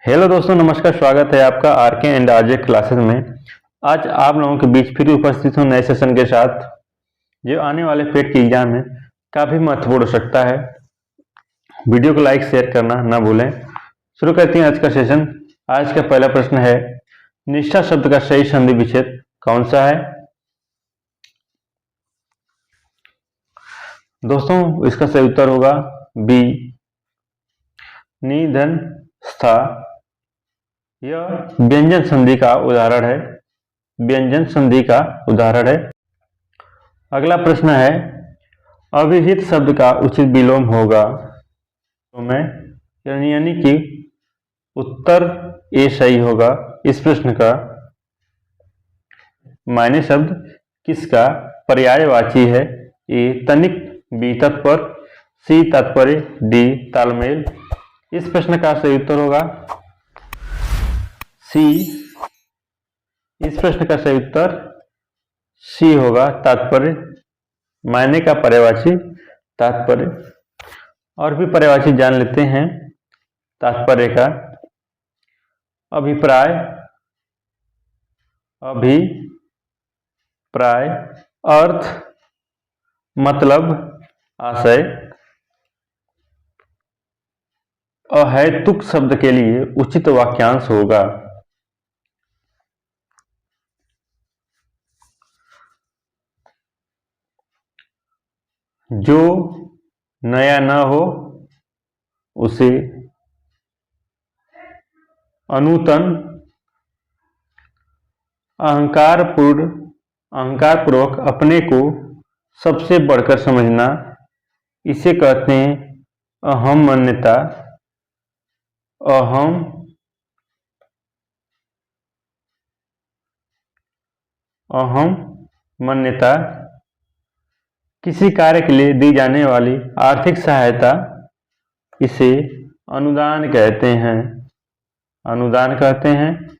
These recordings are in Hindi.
हेलो दोस्तों, नमस्कार। स्वागत है आपका आरके एंड आरजे क्लासेस में। आज आप लोगों के बीच फिर उपस्थित हूँ नए सेशन के साथ, जो आने वाले पेट के एग्जाम में काफ़ी महत्वपूर्ण हो सकता है। वीडियो को लाइक शेयर करना ना भूलें। शुरू करते हैं आज का सेशन। आज का पहला प्रश्न है, निष्ठा शब्द का सही संधि विच्छेद कौन सा है? दोस्तों, इसका सही उत्तर होगा बी, निधन स्था। यह व्यंजन संधि का उदाहरण है। व्यंजन संधि का उदाहरण है। अगला प्रश्न है, अभिहित शब्द का उचित विलोम होगा तो मैं यानी कि उत्तर ए सही होगा। इस प्रश्न का मायने शब्द किसका पर्यायवाची है? ए तनिक, बी तत्पर, सी तात्पर्य, डी तालमेल। इस प्रश्न का सही उत्तर होगा सी। इस प्रश्न का सही उत्तर सी होगा, तात्पर्य। मायने का पर्यायवाची तात्पर्य। और भी पर्यायवाची जान लेते हैं तात्पर्य का। अभिप्राय, अभिप्राय, अर्थ, मतलब, आशय। अहेतुक शब्द के लिए उचित वाक्यांश होगा जो नया न हो उसे अनूतन, अहंकारपूर्वक अपने को सबसे बढ़कर समझना, इसे कहते हैं अहम मान्यता। अहम मान्यता। किसी कार्य के लिए दी जाने वाली आर्थिक सहायता, इसे अनुदान कहते हैं। अनुदान कहते हैं।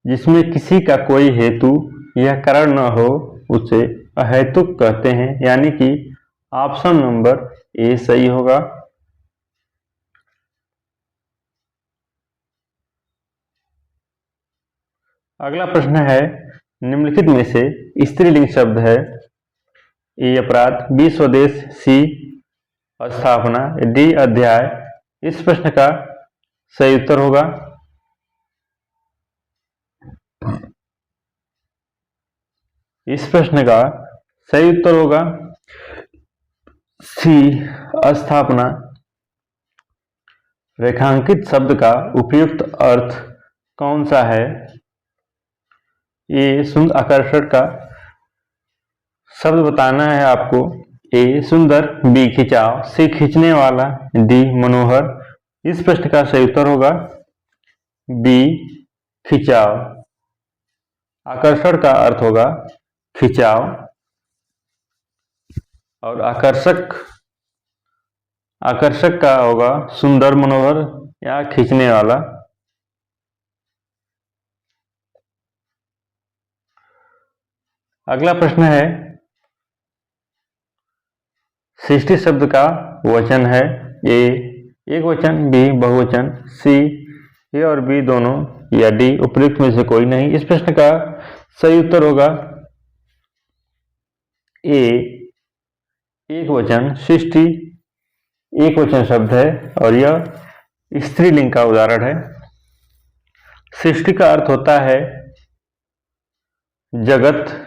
जिसमें किसी का कोई हेतु या कारण न हो उसे अहेतुक कहते हैं। यानी कि ऑप्शन नंबर ए सही होगा। अगला प्रश्न है, निम्नलिखित में से स्त्रीलिंग शब्द है? ए अपराध, बी स्वदेश, सी स्थापना, डी अध्याय। इस प्रश्न का सही उत्तर होगा इस प्रश्न का सही उत्तर होगा सी, स्थापना। रेखांकित शब्द का उपयुक्त अर्थ कौन सा है? ए सुंदर, आकर्षण का शब्द बताना है आपको। ए सुंदर, बी खिंचाव, सी खींचने वाला, डी मनोहर। इस प्रश्न का सही उत्तर होगा बी, खिंचाव। आकर्षण का अर्थ होगा खिंचाव और आकर्षक का होगा सुंदर, मनोहर या खींचने वाला। अगला प्रश्न है, सृष्टि शब्द का वचन है? ए एक वचन, बी बहुवचन, सी ए और बी दोनों, या डी उपयुक्त में से कोई नहीं। इस प्रश्न का सही उत्तर होगा ए, एक वचन। सृष्टि एक वचन शब्द है और यह स्त्रीलिंग का उदाहरण है। सृष्टि का अर्थ होता है जगत।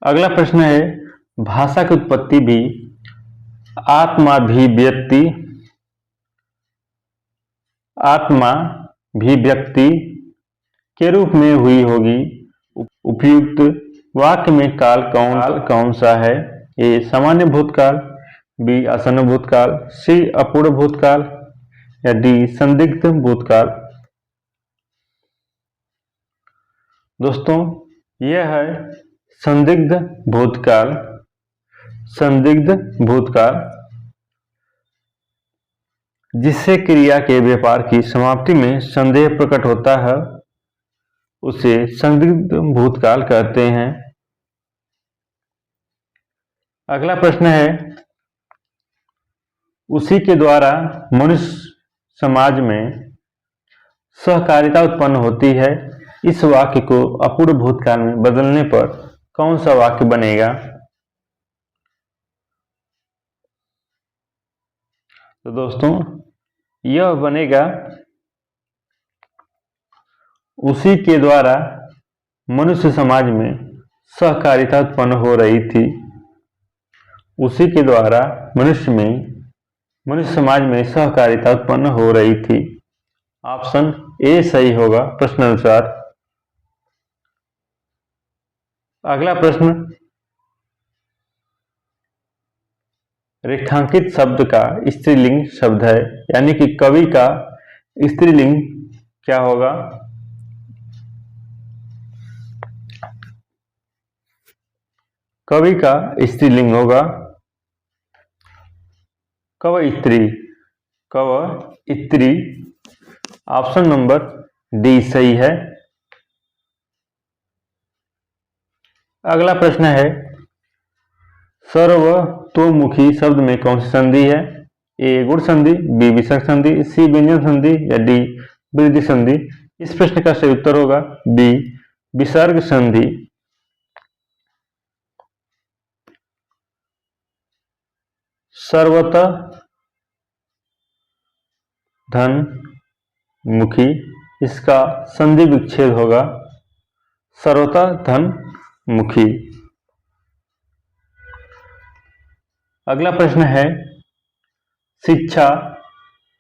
अगला प्रश्न है, भाषा की उत्पत्ति भी आत्माभिव्यक्ति के रूप में हुई होगी। उपयुक्त वाक्य में काल कौन सा है? ए सामान्य भूतकाल, बी आसन्न भूतकाल, सी अपूर्ण भूतकाल, या डी संदिग्ध भूतकाल। दोस्तों, यह है संदिग्ध भूतकाल। संदिग्ध भूतकाल, जिससे क्रिया के व्यापार की समाप्ति में संदेह प्रकट होता है, उसे संदिग्ध भूतकाल कहते हैं। अगला प्रश्न है, उसी के द्वारा मनुष्य समाज में सहकारिता उत्पन्न होती है। इस वाक्य को अपूर्ण भूतकाल में बदलने पर कौन सा वाक्य बनेगा? तो दोस्तों यह बनेगा, उसी के द्वारा मनुष्य समाज में सहकारिता उत्पन्न हो रही थी। उसी के द्वारा मनुष्य समाज में सहकारिता उत्पन्न हो रही थी। ऑप्शन ए सही होगा प्रश्नानुसार। अगला प्रश्न, रेखांकित शब्द का स्त्रीलिंग शब्द है, यानी कि कवि का स्त्रीलिंग क्या होगा? कवि का स्त्रीलिंग होगा कवयित्री। कवयित्री। ऑप्शन नंबर डी सही है। अगला प्रश्न है, सर्वतोमुखी शब्द में कौन सी संधि है? ए गुण संधि, बी विसर्ग संधि, सी व्यंजन संधि या डी वृद्धि संधि। इस प्रश्न का सही उत्तर होगा बी विसर्ग संधि। सर्वत धन मुखी, इसका संधि विच्छेद होगा सर्वता धन मुखी। अगला प्रश्न है, शिक्षा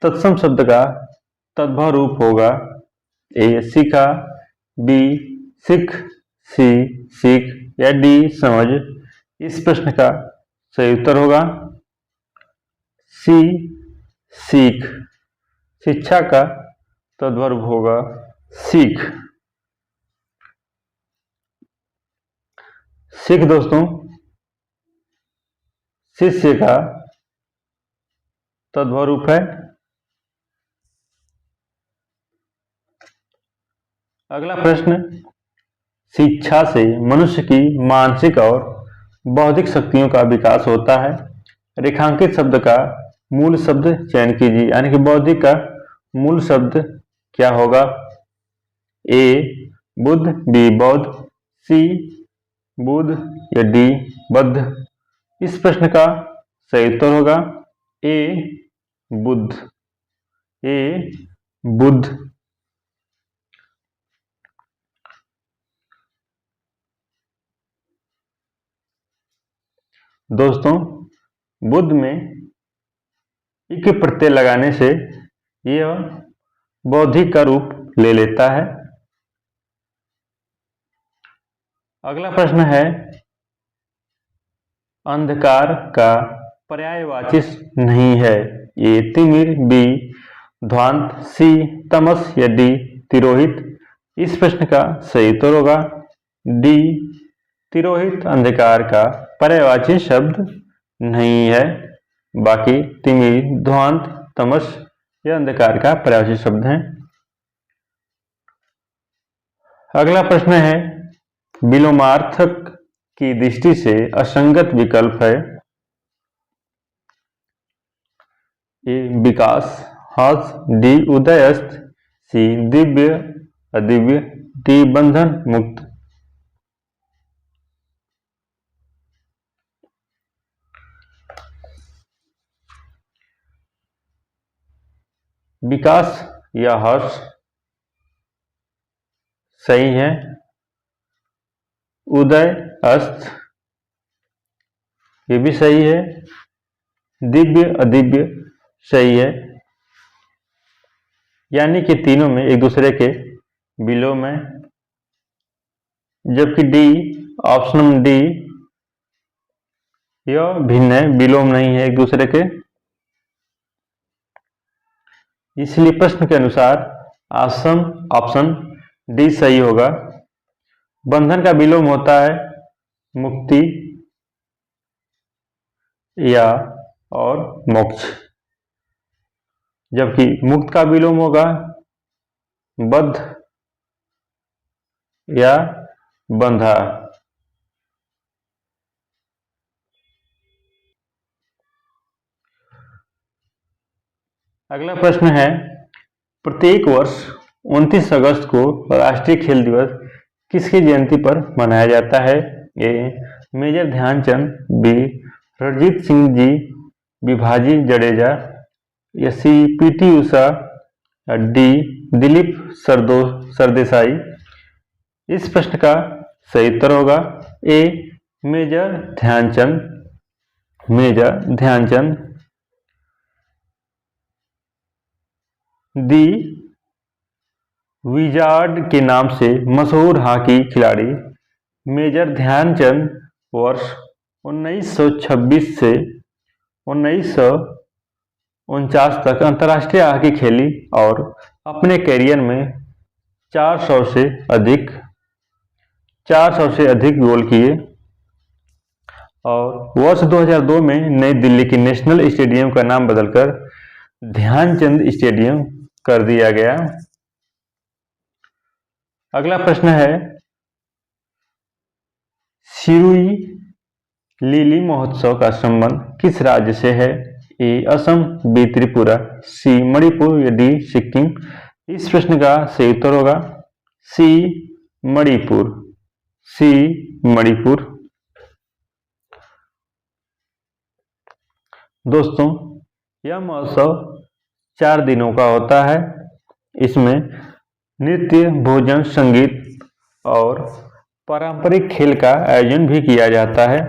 तत्सम शब्द का तद्भव रूप होगा। ए सीखा, बी सिख, सी सीख या डी समझ। इस प्रश्न का सही उत्तर होगा सी सीख। शिक्षा का तद्भव रूप होगा सीख। सिख दोस्तों शिष्य का तद्भव रूप है। अगला प्रश्न, शिक्षा से मनुष्य की मानसिक और बौद्धिक शक्तियों का विकास होता है। रेखांकित शब्द का मूल शब्द चयन कीजिए, यानी कि बौद्धिक का मूल शब्द क्या होगा? ए बुद्ध, बी बौद्ध, सी बुद्ध या डी बद्ध। इस प्रश्न का सही उत्तर होगा ए बुद्ध। ए बुद्ध। दोस्तों बुद्ध में इक प्रत्यय लगाने से यह बौद्धिक का रूप ले लेता है। अगला प्रश्न है, अंधकार का पर्यायवाची नहीं है। ए तिमिर, बी ध्वांत, सी तमस या डी तिरोहित। इस प्रश्न का सही उत्तर होगा डी तिरोहित अंधकार का पर्यायवाची शब्द नहीं है। बाकी तिमिर, ध्वांत, तमस यह अंधकार का पर्यायवाची शब्द हैं। अगला प्रश्न है, विलोमार्थक की दृष्टि से असंगत विकल्प है। ए विकास, हर्ष, डी उदयस्त, सी दिव्य अदिव्य, डी बंधन मुक्त। विकास या हर्ष सही है। उदय अस्त ये भी सही है। दिव्य अदिव्य सही है। यानी कि तीनों में एक दूसरे के विलोम है, जबकि डी ऑप्शन डी यह भिन्न है, विलोम नहीं है एक दूसरे के। इसलिए प्रश्न के अनुसार ऑप्शन डी सही होगा। बंधन का विलोम होता है मुक्ति या और मोक्ष, जबकि मुक्त का विलोम होगा बद्ध या बंधा। अगला प्रश्न है, प्रत्येक वर्ष 29 अगस्त को राष्ट्रीय खेल दिवस किसकी जयंती पर मनाया जाता है? ए मेजर ध्यानचंद, बी रणजीत सिंह जी, भिभाजी जडेजा, या सी पीटी उषा, डी दिलीप सरदेसाई। इस प्रश्न का सही उत्तर होगा ए मेजर ध्यानचंद, दी विजार्ड के नाम से मशहूर हॉकी खिलाड़ी मेजर ध्यानचंद वर्ष 1926 से 1949 तक अंतर्राष्ट्रीय हॉकी खेली और अपने करियर में 400 से अधिक गोल किए और वर्ष 2002 में नई दिल्ली के नेशनल स्टेडियम का नाम बदलकर ध्यानचंद स्टेडियम कर दिया गया। अगला प्रश्न है, सिरुई लिली महोत्सव का संबंध किस राज्य से है? ए असम, बी त्रिपुरा, सी मणिपुर, या डी सिक्किम। इस प्रश्न का सही उत्तर होगा सी मणिपुर। दोस्तों, यह महोत्सव 4 दिनों का होता है। इसमें नृत्य, भोजन, संगीत और पारंपरिक खेल का आयोजन भी किया जाता है।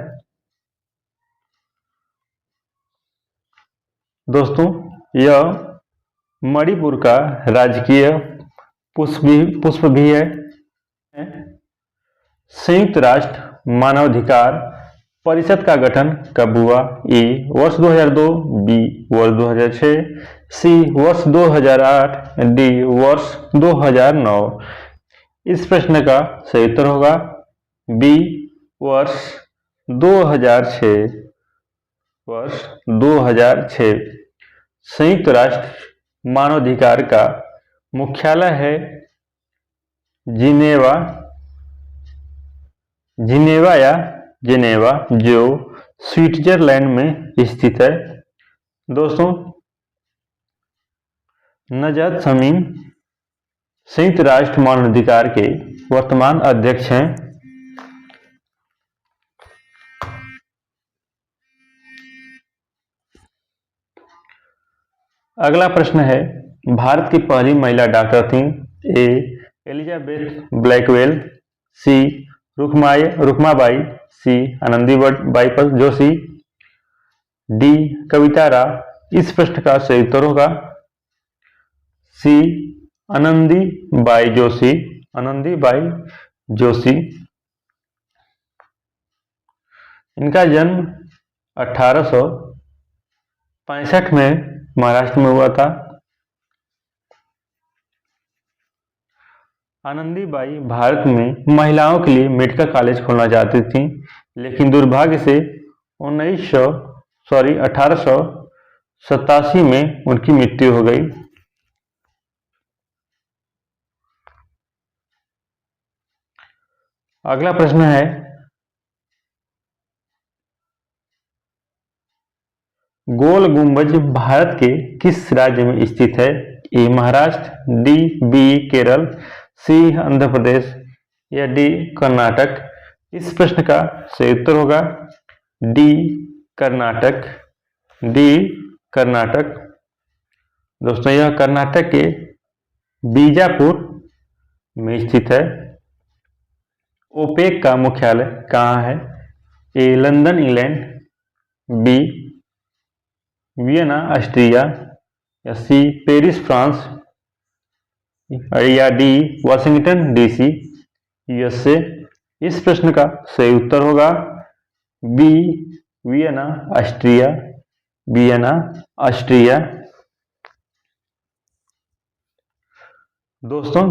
दोस्तों, यह मणिपुर का राजकीय पुष्प भी है। संयुक्त राष्ट्र मानवाधिकार परिषद का गठन कब हुआ? ए वर्ष 2002, बी वर्ष 2006, सी वर्ष 2008, डी वर्ष 2009। इस प्रश्न का सही उत्तर होगा बी वर्ष 2006। संयुक्त राष्ट्र मानवाधिकार का मुख्यालय है जिनेवा, जो स्विट्जरलैंड में स्थित है। दोस्तों, नजत शमीम संयुक्त राष्ट्र मानवाधिकार के वर्तमान अध्यक्ष हैं। अगला प्रश्न है, भारत की पहली महिला डॉक्टर थी? ए एलिजाबेथ ब्लैकवेल, सी रुक्माबाई, सी आनंदीबाई जोशी, डी कविता राव। इस प्रश्न का सही उत्तर होगा सी आनंदीबाई जोशी। इनका जन्म 1865 में महाराष्ट्र में हुआ था। आनंदीबाई भारत में महिलाओं के लिए मेडिकल कॉलेज खोलना चाहती थी, लेकिन दुर्भाग्य से 1887 में उनकी मृत्यु हो गई। अगला प्रश्न है, गोल गुंबज भारत के किस राज्य में स्थित है? ए महाराष्ट्र, डी बी केरल, सी आंध्र प्रदेश, या डी कर्नाटक। इस प्रश्न का सही उत्तर होगा डी कर्नाटक। दोस्तों, यह कर्नाटक के बीजापुर में स्थित है। ओपेक का मुख्यालय कहाँ है? A London England, B Vienna Austria, या सी पेरिस फ्रांस, या डी वाशिंगटन डीसी यूएसए। इस प्रश्न का सही उत्तर होगा बी वियना ऑस्ट्रिया। दोस्तों,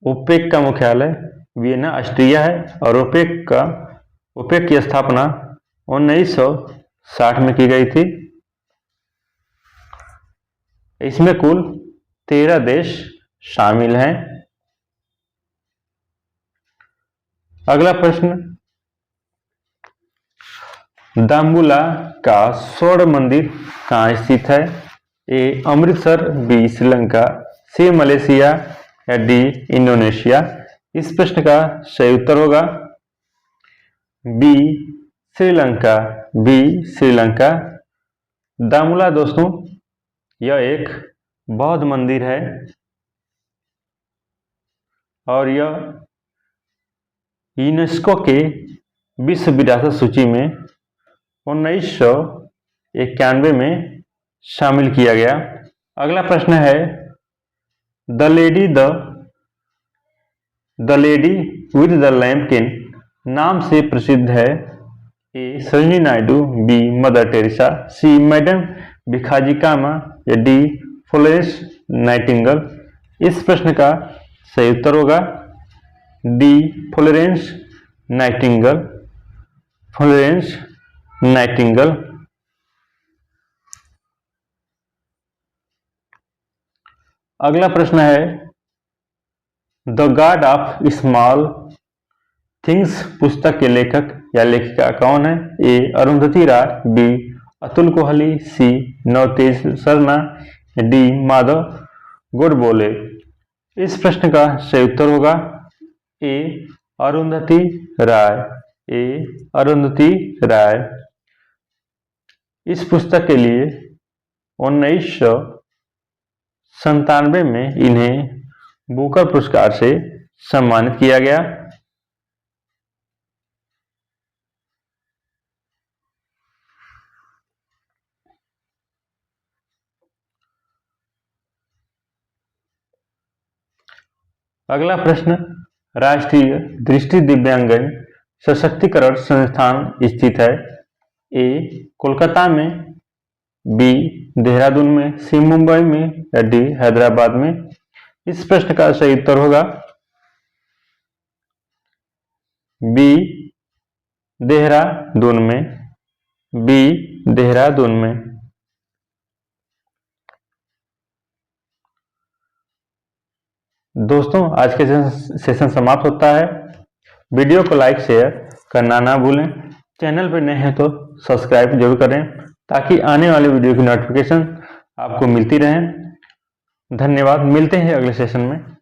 ओपेक का मुख्यालय वियना ऑस्ट्रिया है और ओपेक की स्थापना 1960 में की गई थी। इसमें कुल 13 देश शामिल हैं। अगला प्रश्न, दाम्बुला का स्वर्ण मंदिर कहाँ स्थित है? ए अमृतसर, बी श्रीलंका, सी मलेशिया या डी इंडोनेशिया। इस प्रश्न का सही उत्तर होगा बी श्रीलंका, बी श्रीलंका। दामुला दोस्तों यह एक बौद्ध मंदिर है और यह यूनेस्को के विश्व विरासत सूची में 1991 में शामिल किया गया। अगला प्रश्न है the lady with the lamp के नाम से प्रसिद्ध है? A Sarojini Naidu, B Mother Teresa, C madam Bhikaji Cama या डी फ्लोरेंस नाइटिंगेल। इस प्रश्न का सही उत्तर होगा D Florence Nightingale, Florence Nightingale. अगला प्रश्न है the God of small things पुस्तक के लेखक या लेखिका कौन है? ए अरुंधति राय, बी अतुल कोहली, सी नवतेज शर्मा, डी माधव गोडबोले। इस प्रश्न का सही उत्तर होगा ए अरुंधति राय, ए अरुंधति राय। इस पुस्तक के लिए 1997 में इन्हें बुकर पुरस्कार से सम्मानित किया गया। अगला प्रश्न राष्ट्रीय दृष्टि दिव्यांगन सशक्तिकरण संस्थान स्थित है? ए कोलकाता में, बी देहरादून में, सी मुंबई में या डी हैदराबाद में। इस प्रश्न का सही उत्तर होगा बी देहरादून में, बी देहरादून में। दोस्तों आज के सेशन समाप्त होता है। वीडियो को लाइक शेयर करना ना भूलें। चैनल पर नए हैं तो सब्सक्राइब जरूर करें ताकि आने वाले वीडियो की नोटिफिकेशन आपको मिलती रहे। धन्यवाद, मिलते हैं अगले सेशन में।